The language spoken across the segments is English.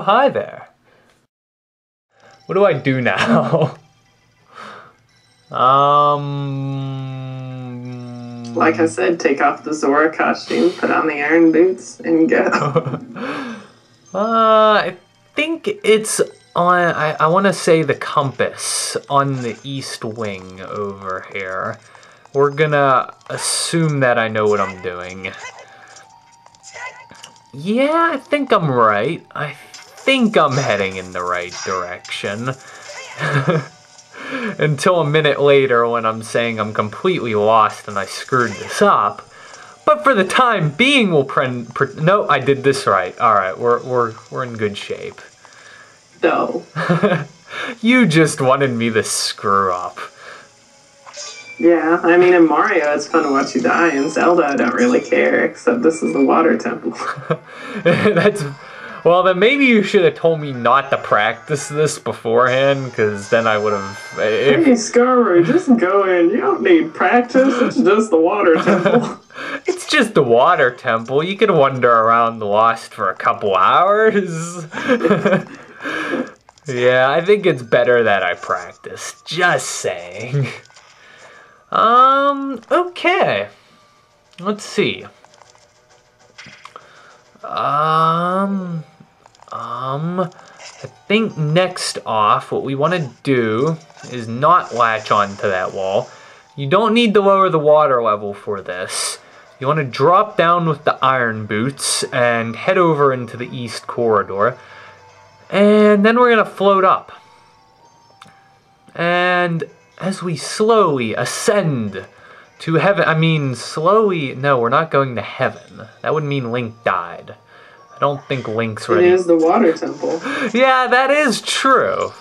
hi there. What do I do now? Like I said, take off the Zora costume, put on the iron boots, and go. I think it's on, I want to say the compass on the east wing over here. We're gonna assume that I know what I'm doing. Yeah, I think I'm right. I think I'm heading in the right direction. Until a minute later when I'm saying I'm completely lost and I screwed this up. But for the time being, we'll no, I did this right. All right, we're in good shape. No. You just wanted me to screw up. Yeah, I mean, in Mario, it's fun to watch you die. In Zelda, I don't really care, except this is the water temple. Well, then maybe you should have told me not to practice this beforehand, because then I would have... Hey, Scarver, just go in. You don't need practice. It's just the water temple. It's just the water temple. You can wander around the Lost for a couple hours. Yeah, I think it's better that I practice. Just saying. Okay. Let's see. I think next off, what we want to do is not latch onto that wall. You don't need to lower the water level for this. You want to drop down with the iron boots and head over into the east corridor. And then we're going to float up. And as we slowly ascend to heaven, slowly, no, we're not going to heaven. That would mean Link died. I don't think Link's ready. It is the water temple. Yeah, that is true.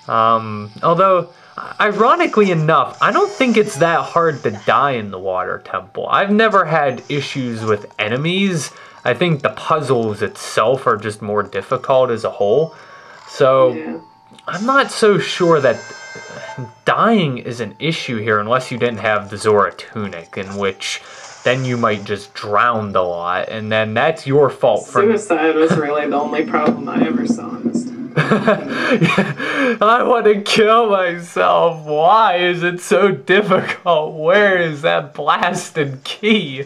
Although, ironically enough, I don't think it's that hard to die in the water temple. I've never had issues with enemies. I think the puzzles itself are just more difficult as a whole. So, yeah. I'm not so sure that dying is an issue here unless you didn't have the Zora tunic, in which then you might just drown a lot, and then that's your fault. Suicide was really the only problem I ever saw in this time. I want to kill myself. Why is it so difficult? Where is that blasted key?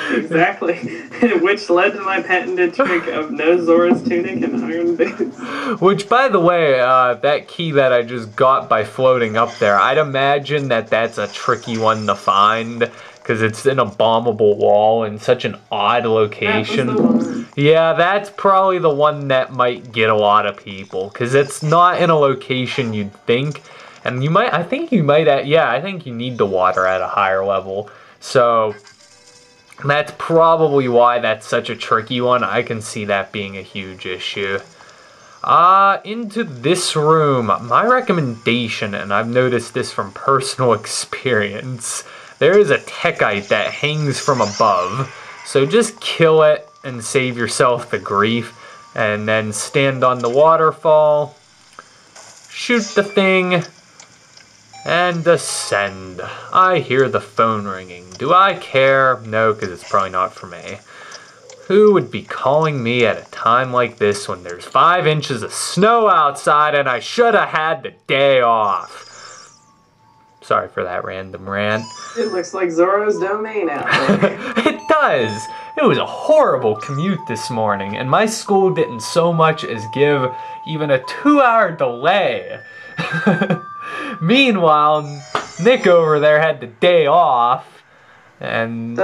Exactly. Which led to my patented trick of no Zora's tunic and iron boots. Which, by the way, that key that I just got by floating up there, I'd imagine that that's a tricky one to find, because it's in a bombable wall in such an odd location. That was the one. Yeah, that's probably the one that might get a lot of people, because it's not in a location you'd think. And I think you need the water at a higher level. So that's probably why that's such a tricky one. I can see that being a huge issue. Into this room, my recommendation, and I've noticed this from personal experience, there is a Techite that hangs from above. So just kill it and save yourself the grief, and then stand on the waterfall, shoot the thing, and ascend. I hear the phone ringing. Do I care? No, because it's probably not for me. Who would be calling me at a time like this when there's 5 inches of snow outside and I should have had the day off? Sorry for that random rant. It looks like Zora's domain out there. It does. It was a horrible commute this morning, and my school didn't so much as give even a 2-hour delay. Meanwhile, Nick over there had the day off, and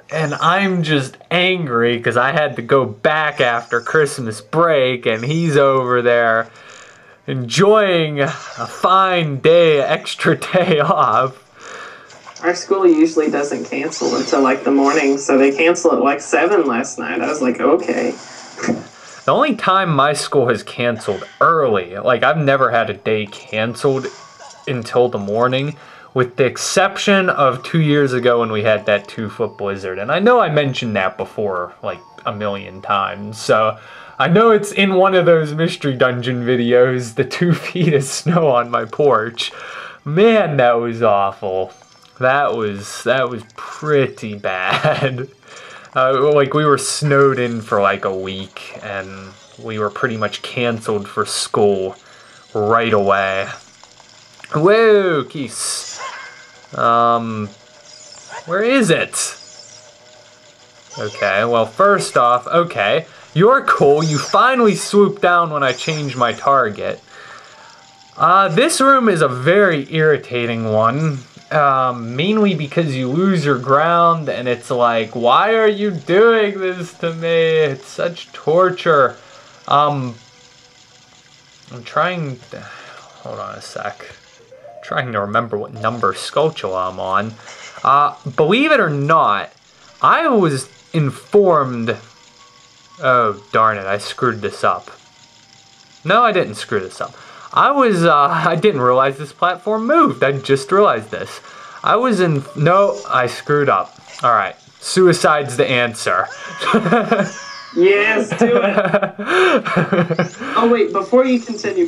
I'm just angry because I had to go back after Christmas break, and he's over there enjoying a fine extra day off. Our school usually doesn't cancel until like the morning, so they canceled at like 7 last night. I was like, okay. The only time my school has canceled early, like I've never had a day canceled until the morning, with the exception of 2 years ago when we had that 2-foot blizzard. And I know I mentioned that before like a million times, so I know it's in one of those Mystery Dungeon videos, the 2 feet of snow on my porch. Man, that was awful. That was pretty bad. Like, we were snowed in for like a week, and we were pretty much canceled for school right away. Whoa, Keys. Where is it? Okay, well, first off, okay, you're cool. You finally swooped down when I changed my target. This room is a very irritating one. Mainly because you lose your ground, and it's like, why are you doing this to me? It's such torture. I'm trying to, hold on a sec. Trying to remember what number Skulltula I'm on. Believe it or not, I was informed, oh darn it, I screwed this up. No, I didn't screw this up. I didn't realize this platform moved. I just realized this. No, I screwed up. All right, suicide's the answer. Yes, do it. Oh wait, before you continue,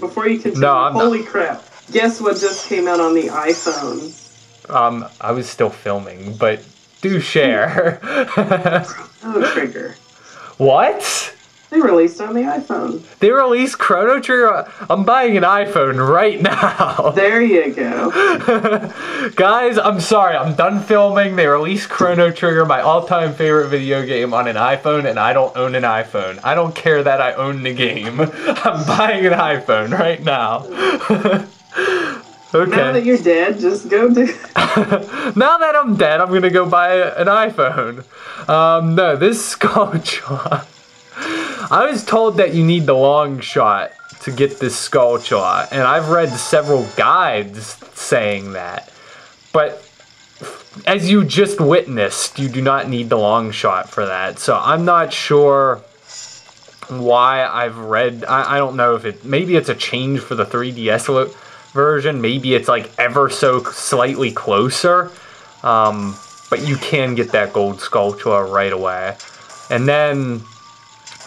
no, holy crap. Guess what just came out on the iPhone? I was still filming, but do share. Chrono Trigger. What? They released on the iPhone. They released Chrono Trigger? I'm buying an iPhone right now. There you go. Guys, I'm sorry. I'm done filming. They released Chrono Trigger, my all-time favorite video game, on an iPhone, and I don't own an iPhone. I don't care that I own the game. I'm buying an iPhone right now. Okay. Now that you're dead, just go do Now that I'm dead, I'm gonna go buy an iPhone. No, this Skulltula. I was told that you need the long shot to get this Skulltula, and I've read several guides saying that. But as you just witnessed, you do not need the long shot for that. So I'm not sure why I've read, I don't know if maybe it's a change for the 3DS version. Maybe it's like ever so slightly closer. But you can get that gold Skulltula right away. And then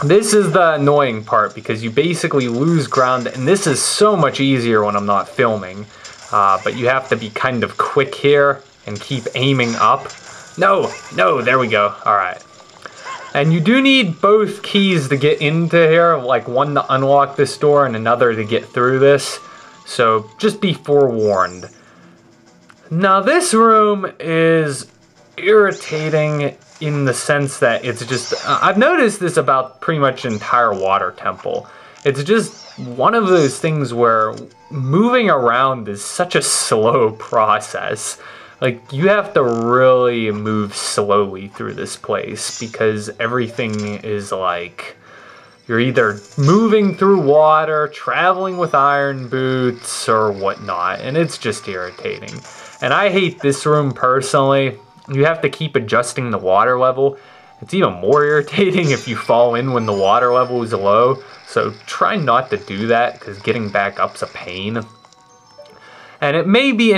this is the annoying part, because you basically lose ground, and this is so much easier when I'm not filming. But you have to be kind of quick here and keep aiming up. No, there we go. All right. And you do need both keys to get into here, like one to unlock this door and another to get through this. So just be forewarned. Now this room is irritating in the sense that it's just, I've noticed this about pretty much the entire water temple. It's just one of those things where moving around is such a slow process. Like, you have to really move slowly through this place because everything is like, you're either moving through water, traveling with iron boots, or whatnot, and it's just irritating. And I hate this room personally. You have to keep adjusting the water level. It's even more irritating if you fall in when the water level is low. So try not to do that, because getting back up's a pain. And it may be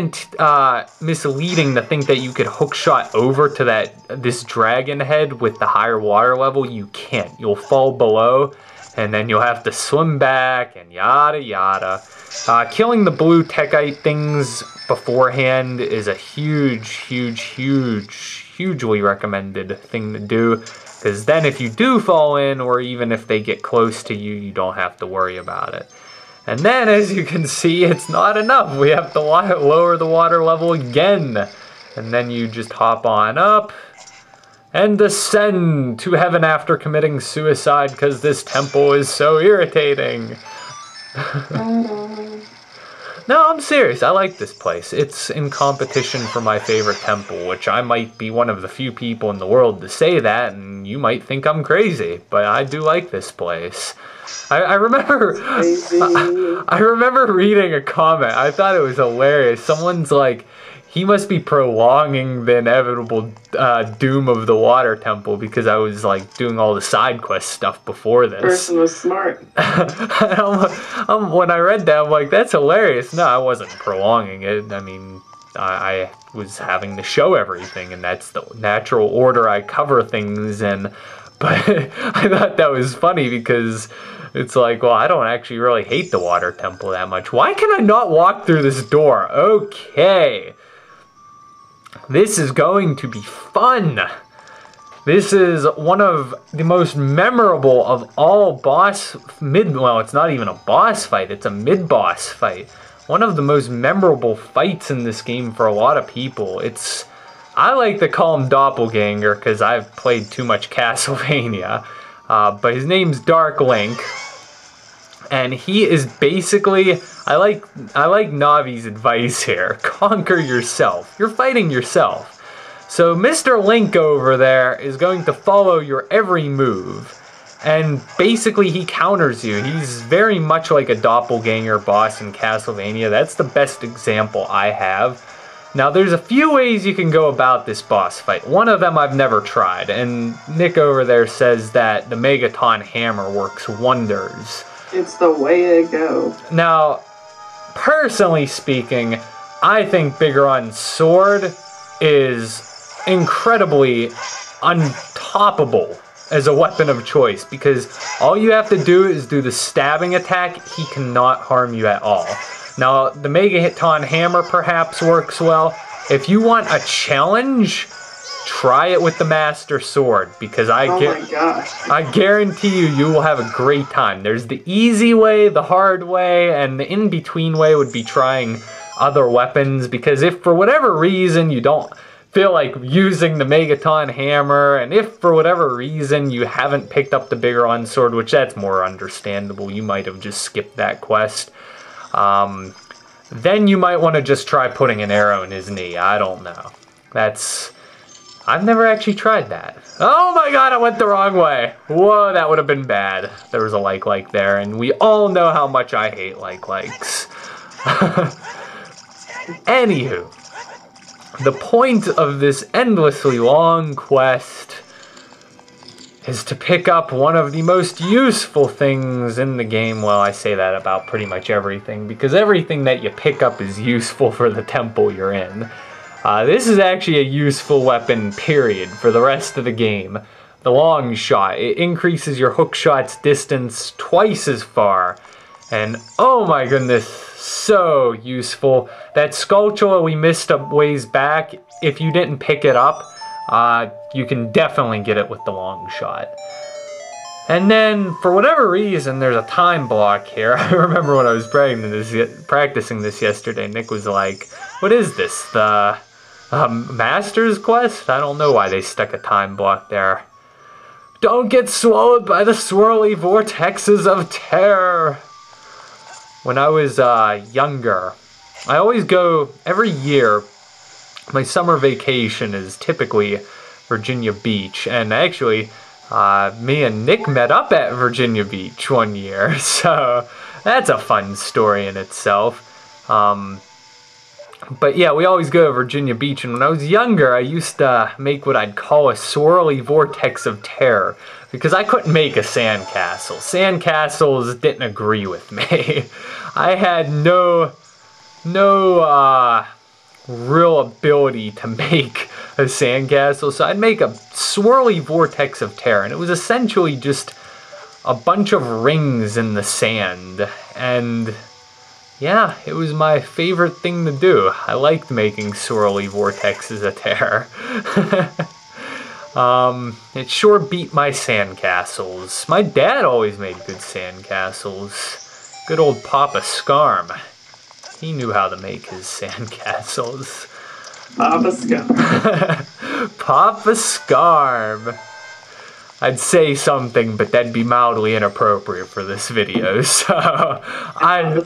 misleading to think that you could hookshot over to this dragon head with the higher water level. You can't. You'll fall below, and then you'll have to swim back, and yada yada. Killing the blue Techite things beforehand is a hugely recommended thing to do, because then if you do fall in, or even if they get close to you, you don't have to worry about it. And then, as you can see, it's not enough. We have to lower the water level again. And then you just hop on up and descend to heaven after committing suicide, because this temple is so irritating. No, I'm serious. I like this place. It's in competition for my favorite temple, which I might be one of the few people in the world to say that, and you might think I'm crazy, but I do like this place. I remember reading a comment. I thought it was hilarious. Someone's like, he must be prolonging the inevitable doom of the water temple because I was like doing all the side quest stuff before this. Person was smart. When I read that, I'm like, that's hilarious. No, I wasn't prolonging it. I mean, I was having to show everything, and that's the natural order I cover things in. But I thought that was funny because it's like, well, I don't actually really hate the water temple that much. Why can I not walk through this door? Okay. This is going to be fun. This is one of the most memorable of all well, it's not even a boss fight, it's a mid-boss fight. One of the most memorable fights in this game for a lot of people. I like to call him Doppelganger because I've played too much Castlevania. But his name's Dark Link. And he is basically, I like Navi's advice here. Conquer yourself. You're fighting yourself. So Mr. Link over there is going to follow your every move. And basically he counters you. He's very much like a doppelganger boss in Castlevania. That's the best example I have. Now there's a few ways you can go about this boss fight. One of them I've never tried. And Nick over there says that the Megaton Hammer works wonders. It's the way to go. Now, personally speaking, I think Bigoron's sword is incredibly untoppable as a weapon of choice, because all you have to do is do the stabbing attack. He cannot harm you at all. Now, the Megaton Hammer perhaps works well. If you want a challenge, try it with the Master Sword, because I guarantee you will have a great time. There's the easy way, the hard way, and the in-between way would be trying other weapons, because if for whatever reason you don't feel like using the Megaton Hammer, and if for whatever reason you haven't picked up the Bigoron Sword, which that's more understandable, you might have just skipped that quest, then you might want to just try putting an arrow in his knee. I don't know. I've never actually tried that. Oh my god, I went the wrong way. Whoa, that would have been bad. There was a like there, and we all know how much I hate likes. Anywho, the point of this endlessly long quest is to pick up one of the most useful things in the game. Well, I say that about pretty much everything, because everything that you pick up is useful for the temple you're in. This is actually a useful weapon, period, for the rest of the game. The long shot. It increases your hook shot's distance twice as far. And oh my goodness, so useful. That Skulltula we missed a ways back, if you didn't pick it up, you can definitely get it with the long shot. And then, for whatever reason, there's a time block here. I remember when I was practicing this yesterday, Nick was like, what is this, the Master's Quest? I don't know why they stuck a time block there. Don't get swallowed by the swirly vortexes of terror. When I was younger, I always go, every year, my summer vacation is typically Virginia Beach, and actually, me and Nick met up at Virginia Beach one year, so that's a fun story in itself. But yeah, we always go to Virginia Beach, and when I was younger, I used to make what I'd call a swirly vortex of terror, because I couldn't make a sandcastle. Sandcastles didn't agree with me. I had no real ability to make a sandcastle, so I'd make a swirly vortex of terror, and it was essentially just a bunch of rings in the sand, and yeah, it was my favorite thing to do. I liked making swirly vortexes of terror. It sure beat my sandcastles. My dad always made good sandcastles. Good old Papa Scarm. He knew how to make his sandcastles. Papa Scarm. Papa Scarm. I'd say something, but that'd be mildly inappropriate for this video, so I'll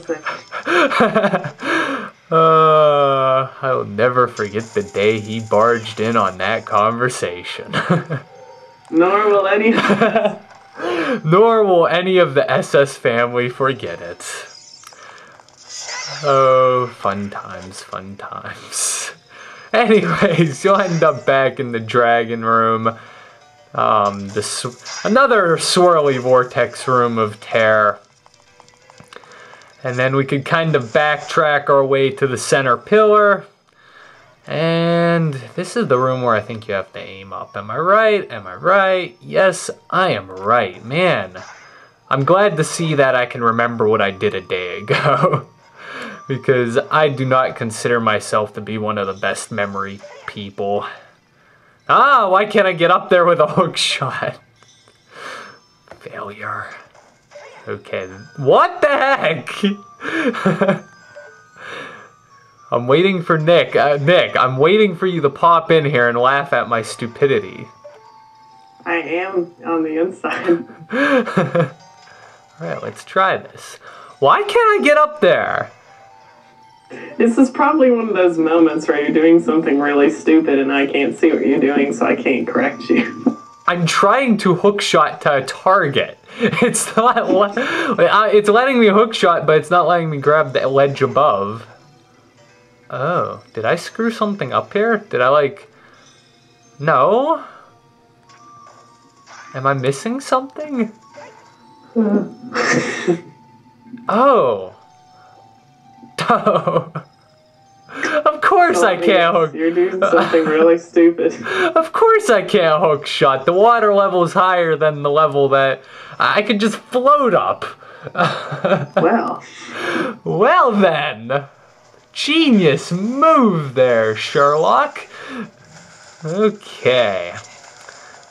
never forget the day he barged in on that conversation. Nor will any of the SS family forget it. Oh, fun times, fun times. Anyways, you'll end up back in the Dragon Room. Another swirly vortex room of terror. And then we could kind of backtrack our way to the center pillar. And this is the room where I think you have to aim up. Am I right? Am I right? Yes, I am right. Man, I'm glad to see that I can remember what I did a day ago. Because I do not consider myself to be one of the best memory people. Ah, why can't I get up there with a hook shot? Failure. Okay, what the heck? I'm waiting for Nick. Nick, I'm waiting for you to pop in here and laugh at my stupidity. I am on the inside. Alright, let's try this. Why can't I get up there? This is probably one of those moments where you're doing something really stupid and I can't see what you're doing, so I can't correct you. I'm trying to hook shot to a target. It's not. It's letting me hook shot, but it's not letting me grab the ledge above. Oh, did I screw something up here? Did I like... No? Am I missing something? Oh. Oh. Of course I can't hook... You're doing something really stupid. Of course I can't hook shot. The water level is higher than the level that I could just float up. Well. Well then. Genius move there, Sherlock. Okay.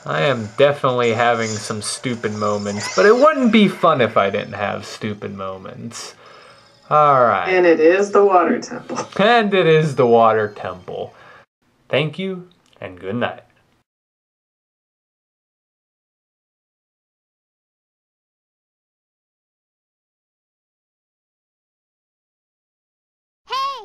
I am definitely having some stupid moments, but it wouldn't be fun if I didn't have stupid moments. Alright. And it is the water temple. And it is the water temple. Thank you, and good night.